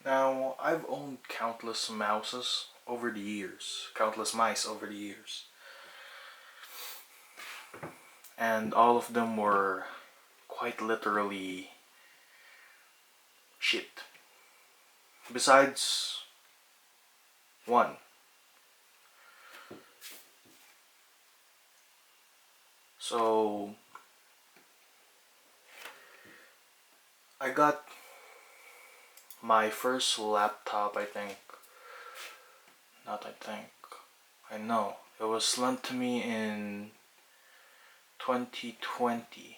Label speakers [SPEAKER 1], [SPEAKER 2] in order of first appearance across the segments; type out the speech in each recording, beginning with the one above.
[SPEAKER 1] Now, I've owned countless mouses over the years, countless mice over the years, and all of them were quite literally shit. Besides one. So, I got my first laptop, I think. Not I think. I know. It was lent to me in 2020.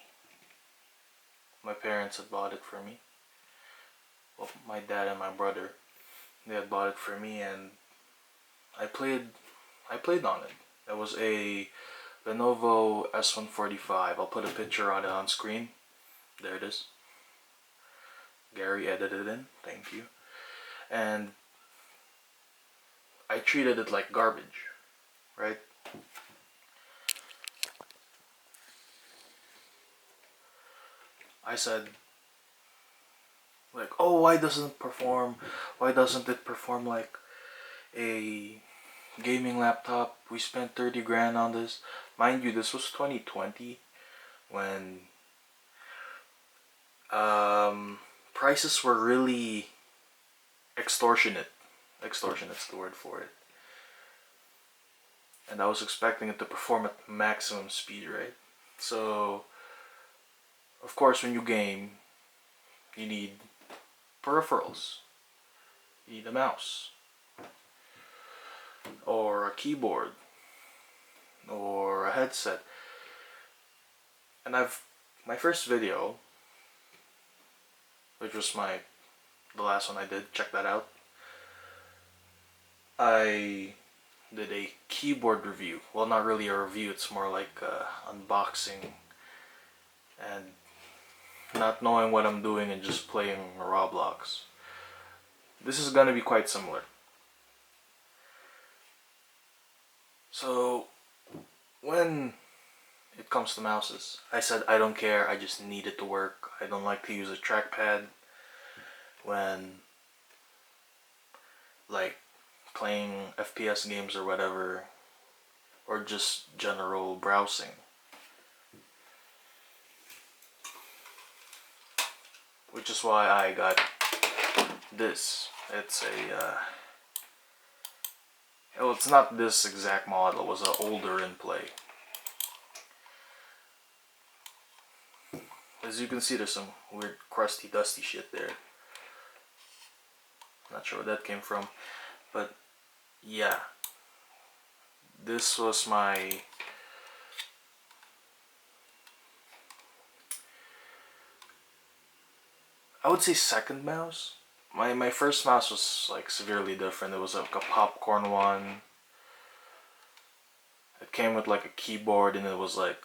[SPEAKER 1] My parents had bought it for me. Well, my dad and my brother. They had bought it for me, and I played I played on it. It was a Lenovo S145. I'll put a picture on it on screen. There it is. Gary edited it in. Thank you. And I treated it like garbage, right? I said, like, oh, why doesn't it perform? Why doesn't it perform like a gaming laptop? We spent 30 grand on this. Mind you, this was 2020 when prices were really extortionate. Extortionate's the word for it. And I was expecting it to perform at maximum speed, right? So, of course, when you game, you need peripherals. You need a mouse, or a keyboard, or a headset. And my first video, which was the last one I did, check that out. I did a keyboard review. Well, not really a review, it's more like unboxing and not knowing what I'm doing and just playing Roblox. This is gonna be quite similar. So, when it comes to mouses, I said I don't care, I just need it to work. I don't like to use a trackpad when, like, playing FPS games or whatever, or just general browsing. Which is why I got this. It's well, it's not this exact model, it was an older in play. As you can see, there's some weird crusty dusty shit there. Not sure where that came from, but yeah, this was my I would say second mouse. My first mouse was like severely different. It was like a popcorn one. It came with like a keyboard and it was like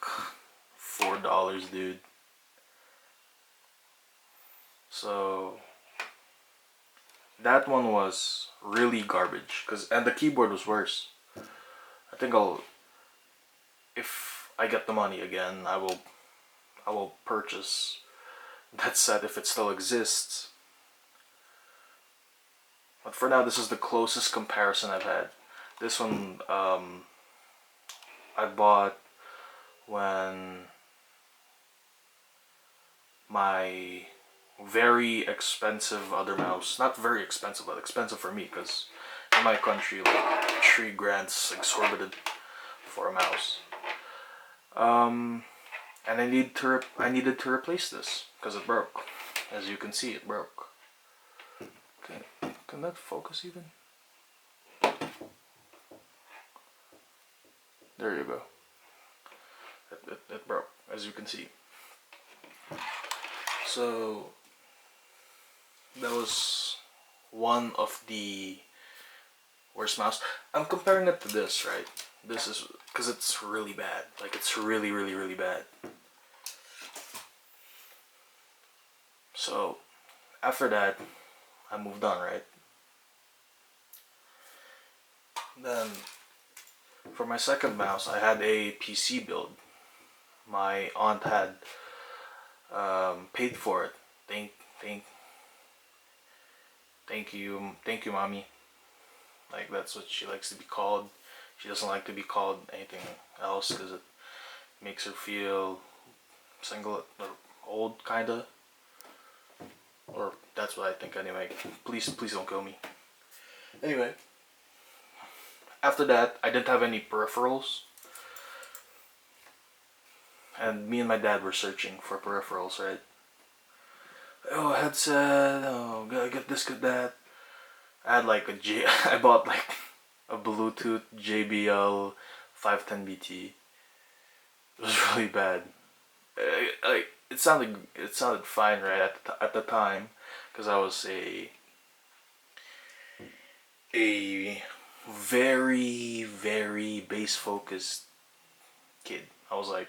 [SPEAKER 1] $4, dude. So that one was really garbage, and the keyboard was worse. I think if I get the money again, I will purchase that set if it still exists. But for now, this is the closest comparison I've had. This one I bought when my very expensive other mouse, not very expensive, but expensive for me, because in my country, like 3 grand's exorbitant for a mouse. And I needed to replace this because it broke. As you can see, it broke. Okay, can that focus even? There you go. It broke, as you can see. So that was one of the worst mouse. I'm comparing it to this, right? This is because it's really bad. Like, it's really, really, really bad. So after that, I moved on, right? Then for my second mouse, I had a PC build. My aunt had paid for it. Thank Thank you, mommy. Like that's what she likes to be called. She doesn't like to be called anything else because it makes her feel single or old, kinda. Or that's what I think anyway. Please don't kill me. Anyway, after that, I didn't have any peripherals, and me and my dad were searching for peripherals, right? Oh, headset. Oh, gotta get this, get that. I had like a J. I bought like a Bluetooth JBL 510BT. It was really bad. Like it sounded fine right at the time, because I was a very bass focused kid. I was like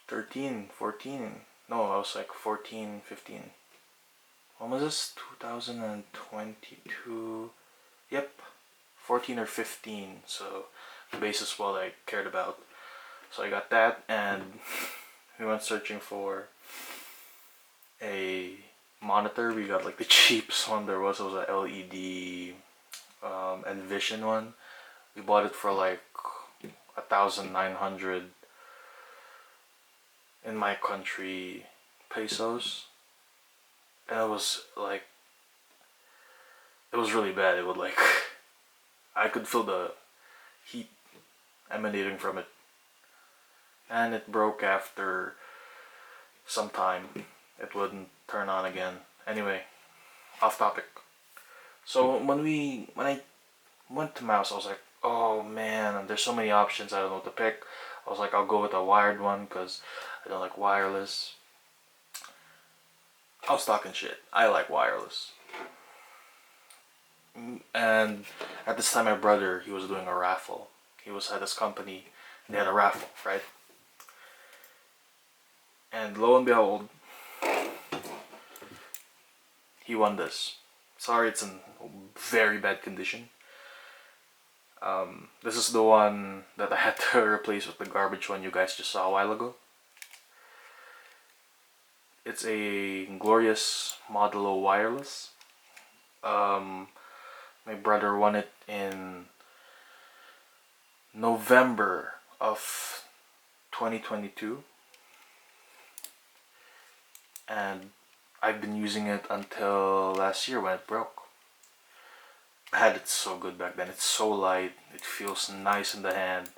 [SPEAKER 1] 13, 14. No, I was like 14, 15. When was this? 2022. Yep, 14 or 15. So the bass is what I cared about. So I got that, and we went searching for a monitor. We got like the cheapest one there was. It was a LED Envision one. We bought it for like 1,900 in my country pesos, and it was like, it was really bad. It would like I could feel the heat emanating from it, and it broke after some time. It wouldn't turn on again. Anyway, off topic. So when I went to mouse, I was like, oh man, there's so many options. I don't know what to pick. I was like, I'll go with a wired one because I don't like wireless. I was talking shit. I like wireless. And at this time, my brother, he was doing a raffle. He was at his company, and they had a raffle, right? And lo and behold, he won this. Sorry, it's in very bad condition. This is the one that I had to replace with the garbage one you guys just saw a while ago. It's a Glorious Modulo Wireless. My brother won it in November of 2022, and I've been using it until last year when it broke. I had it so good back then. It's so light. It feels nice in the hand.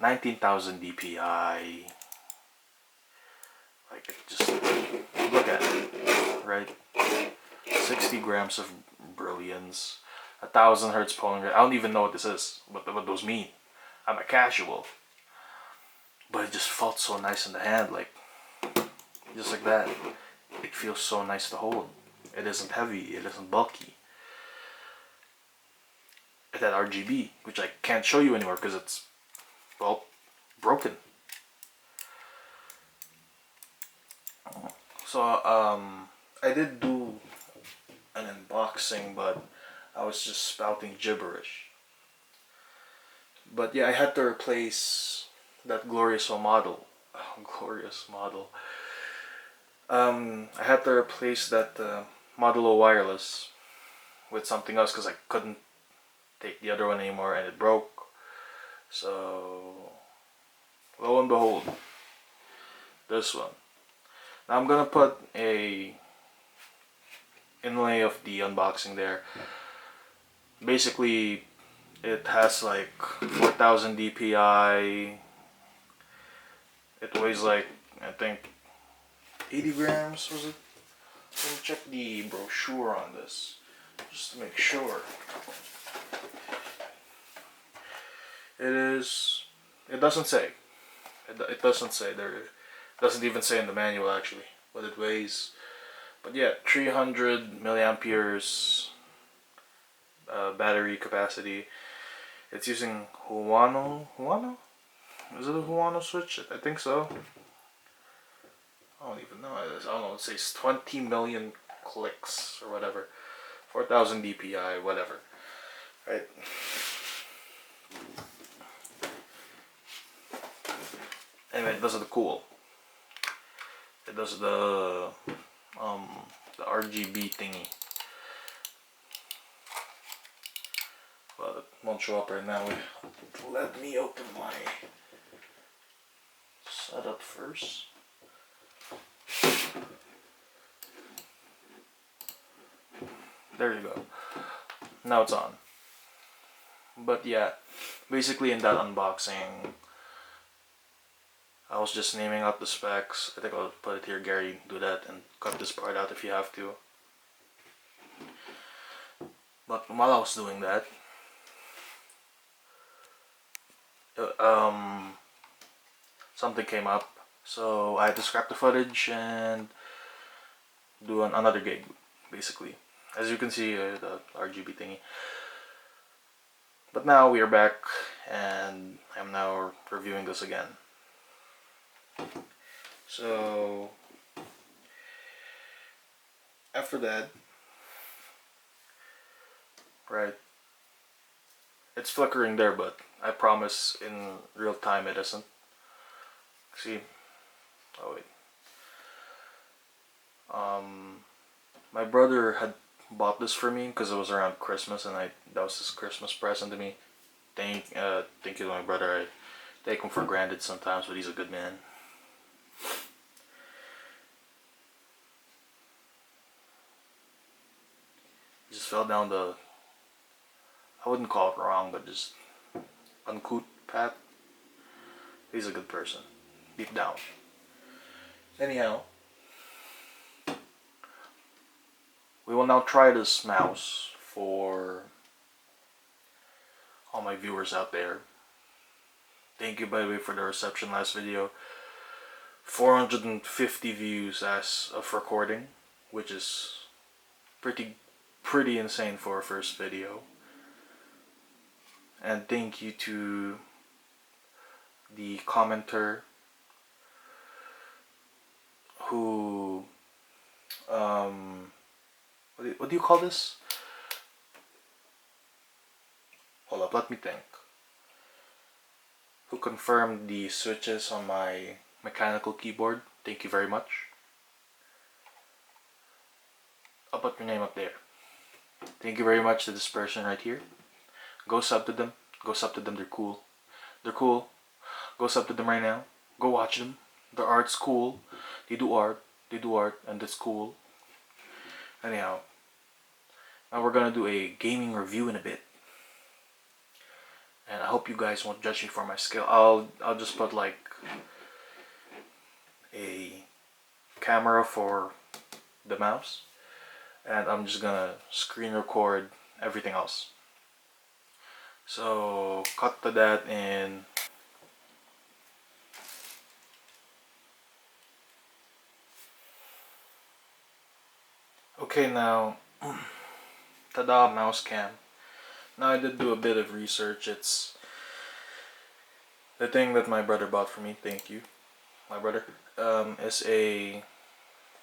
[SPEAKER 1] 19,000 DPI. Like, it just, look at it, right? 60 grams of brilliance. 1,000 hertz polling rate. I don't even know what this is. What those mean. I'm a casual. But it just felt so nice in the hand. Like, just like that. It feels so nice to hold. It isn't heavy. It isn't bulky. It had RGB, which I can't show you anymore because it's, well, broken. So I did do an unboxing, but I was just spouting gibberish. But yeah, I had to replace that glorious model. Oh, glorious model. I had to replace that Modulo Wireless with something else because I couldn't take the other one anymore, and it broke. So lo and behold, this one. Now I'm gonna put a inlay of the unboxing there. Basically, it has like 4,000 DPI. It weighs like, I think, 80 grams, was it? Let me check the brochure on this, just to make sure. It doesn't say. It doesn't say. It doesn't even say in the manual actually what it weighs. But yeah, 300 milliamperes battery capacity. It's using Huano? Is it a Huano switch? I think so. I don't even know. I don't know. It says 20 million clicks or whatever. 4,000 DPI, whatever. Right? Anyway, it does the cool. It does the RGB thingy. But it won't show up right now. Let me open my setup first. There you go. Now it's on. But yeah, basically in that unboxing, I was just naming out the specs. I think I'll put it here, Gary, do that and cut this part out if you have to. But while I was doing that, something came up, so I had to scrap the footage and do another gig, basically. As you can see, the RGB thingy. But now we are back, and I'm now reviewing this again. So after that, right, it's flickering there, but I promise in real time it isn't. See? Oh wait. My brother had bought this for me because it was around Christmas, and that was his Christmas present to me. Thank you to my brother. I take him for granted sometimes, but he's a good man. He just fell down the, I wouldn't call it wrong, but just uncouth path. He's a good person, deep down. Anyhow, we will now try this mouse for all my viewers out there. Thank you, by the way, for the reception last video. 450 views as of recording, which is pretty insane for a first video. And thank you to the commenter who what do you call this? Hold up, let me think. Who confirmed the switches on my mechanical keyboard. Thank you very much. I'll put your name up there. Thank you very much to this person right here. Go sub to them. Go sub to them. They're cool. They're cool. Go sub to them right now. Go watch them. Their art's cool. They do art. They do art, and that's cool. Anyhow, now we're gonna do a gaming review in a bit, and I hope you guys won't judge me for my skill. I'll just put like a camera for the mouse, and I'm just gonna screen record everything else. So cut to that in okay. Now tada, mouse cam. Now I did do a bit of research. It's the thing that my brother bought for me. Thank you, my brother. Is a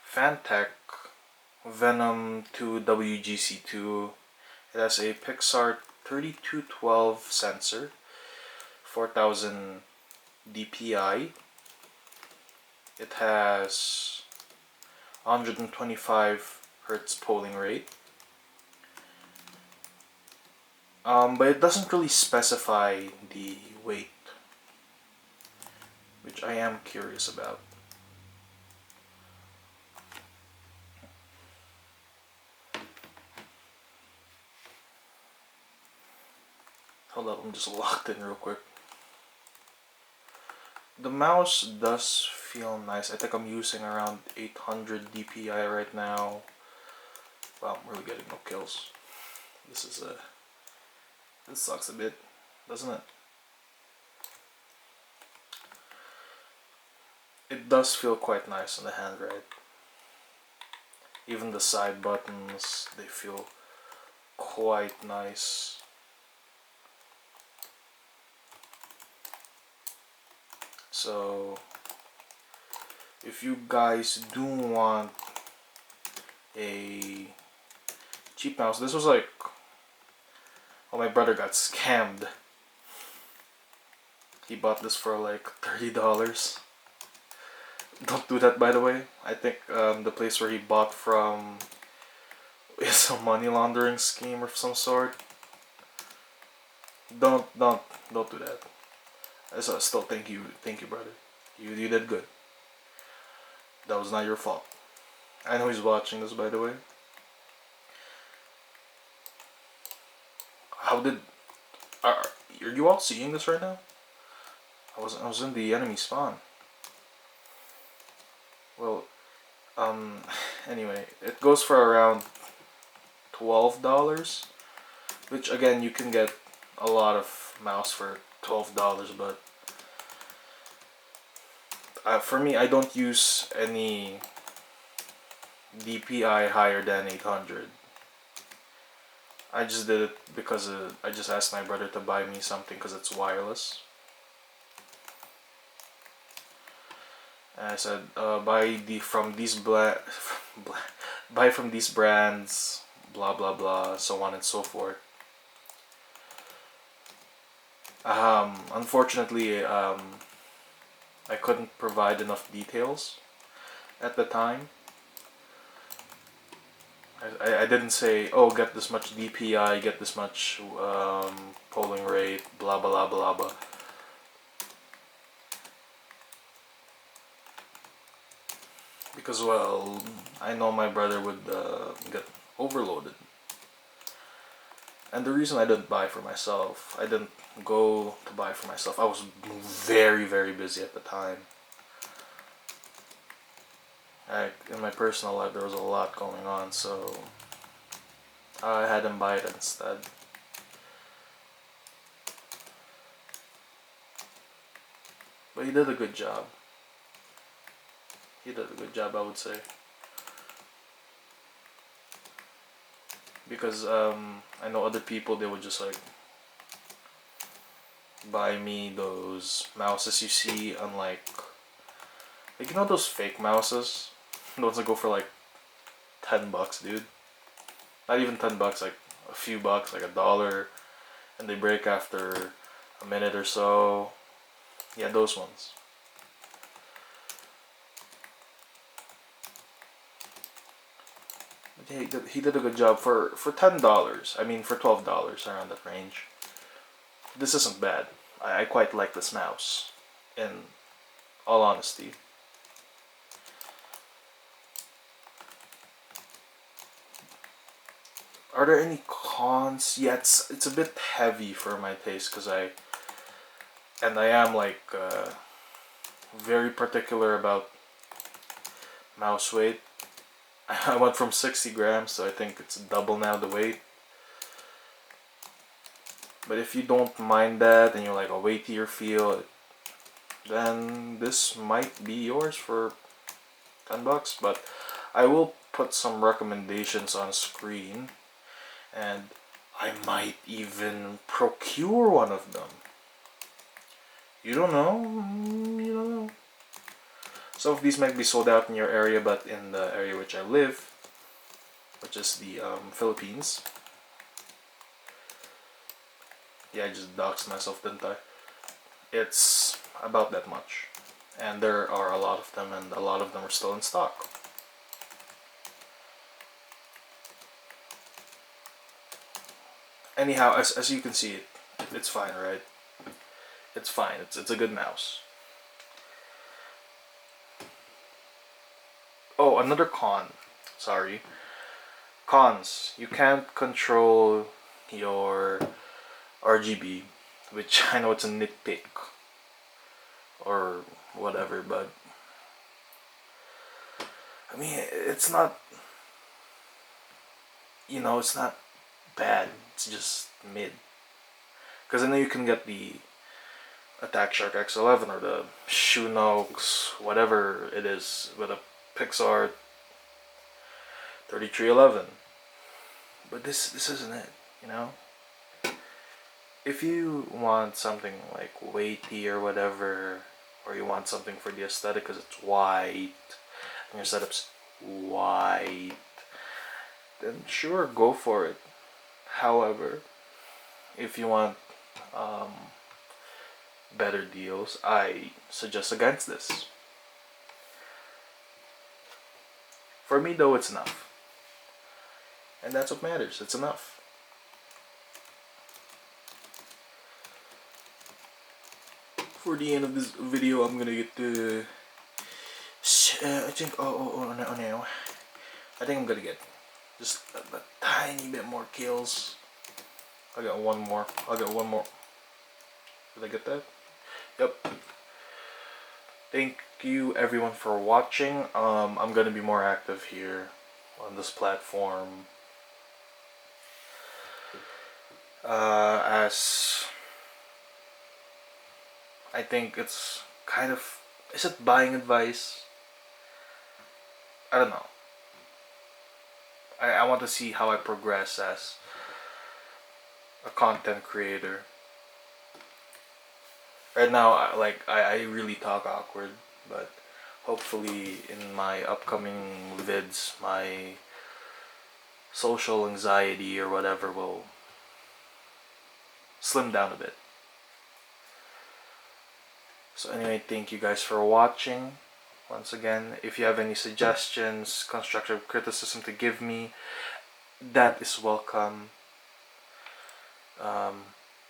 [SPEAKER 1] Fantech Venom 2 WGC2. It has a Pixar 3212 sensor, 4000 dpi. It has 125 Hertz polling rate. But it doesn't really specify the weight, which I am curious about. Hold up, I'm just locked in real quick. The mouse does feel nice. I think I'm using around 800 dpi right now. Wow, I'm really getting no kills. This sucks a bit, doesn't it? It does feel quite nice on the hand, right? Even the side buttons, they feel quite nice. So if you guys do want a cheap mouse, this was like, well, my brother got scammed. He bought this for like $30. Don't do that, by the way. I think the place where he bought from is a money laundering scheme of some sort. Don't do that. I still thank you, brother. You did good. That was not your fault. I know he's watching this, by the way. How did? Are you all seeing this right now? I was in the enemy spawn. Well, anyway, it goes for around $12, which again you can get a lot of mouse for $12, but for me, I don't use any DPI higher than 800. I just did it because I just asked my brother to buy me something because it's wireless. And I said, buy from these buy from these brands, blah blah blah, so on and so forth. Unfortunately, I couldn't provide enough details at the time. I didn't say, oh, get this much DPI, get this much polling rate, blah blah blah blah. Because, well, I know my brother would get overloaded. And the reason I didn't buy for myself, I didn't go to buy for myself, I was very, very busy at the time. In my personal life, there was a lot going on, so I had him buy it instead. But he did a good job. He did a good job, I would say. Because I know other people, they would just like buy me those mouses you see on like you know those fake mouses? The ones that go for like $10, dude. Not even $10, like a few bucks, like $1, and they break after a minute or so. Yeah, those ones. He did a good job for $10. I mean, for $12, around that range. This isn't bad. I quite like this mouse, in all honesty. Are there any cons? Yeah, it's a bit heavy for my taste because I am like very particular about mouse weight. I went from 60 grams, so I think it's double now the weight. But if you don't mind that and you're like a weightier feel, then this might be yours for $10. But I will put some recommendations on screen, and I might even procure one of them. You don't know. You don't know. Some of these might be sold out in your area, but in the area which I live, which is the Philippines. Yeah, I just doxed myself, didn't I? It's about that much. And there are a lot of them, and a lot of them are still in stock. Anyhow, as you can see, it's fine, right? It's fine. It's a good mouse. Oh, another con. Sorry. Cons. You can't control your RGB, which I know it's a nitpick or whatever, but I mean, it's not, it's not bad. It's just mid. Because I know you can get the Attack Shark X11 or the Shunokes, whatever it is, with a Pixar 3311. But this isn't it, If you want something like weighty or whatever, or you want something for the aesthetic because it's white, and your setup's white, then sure, go for it. However, if you want better deals, I suggest against this. For me though, it's enough. And that's what matters. It's enough. For the end of this video, I'm gonna get the... I think... Oh, no. I think I'm gonna get just a tiny bit more kills. I got one more. Did I get that? Yep. Thank you everyone for watching. I'm gonna be more active here on this platform. As I think it's kind of... Is it buying advice? I don't know. I want to see how I progress as a content creator. Right now, I really talk awkward, but hopefully in my upcoming vids, my social anxiety or whatever will slim down a bit. So anyway, thank you guys for watching. Once again, if you have any suggestions, constructive criticism to give me, that is welcome.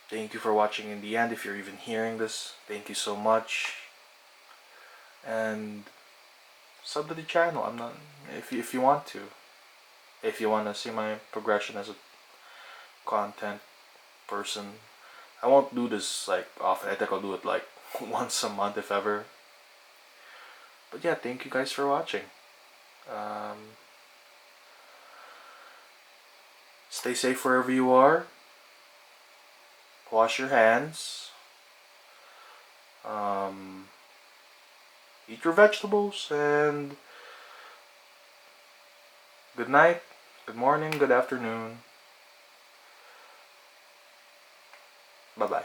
[SPEAKER 1] Thank you for watching in the end. If you're even hearing this, thank you so much. And sub to the channel. I'm not... If you want to. If you want to see my progression as a content person. I won't do this like often. I think I'll do it like once a month if ever. But yeah, thank you guys for watching. Stay safe wherever you are. Wash your hands. Eat your vegetables, and good night, good morning, good afternoon. Bye bye.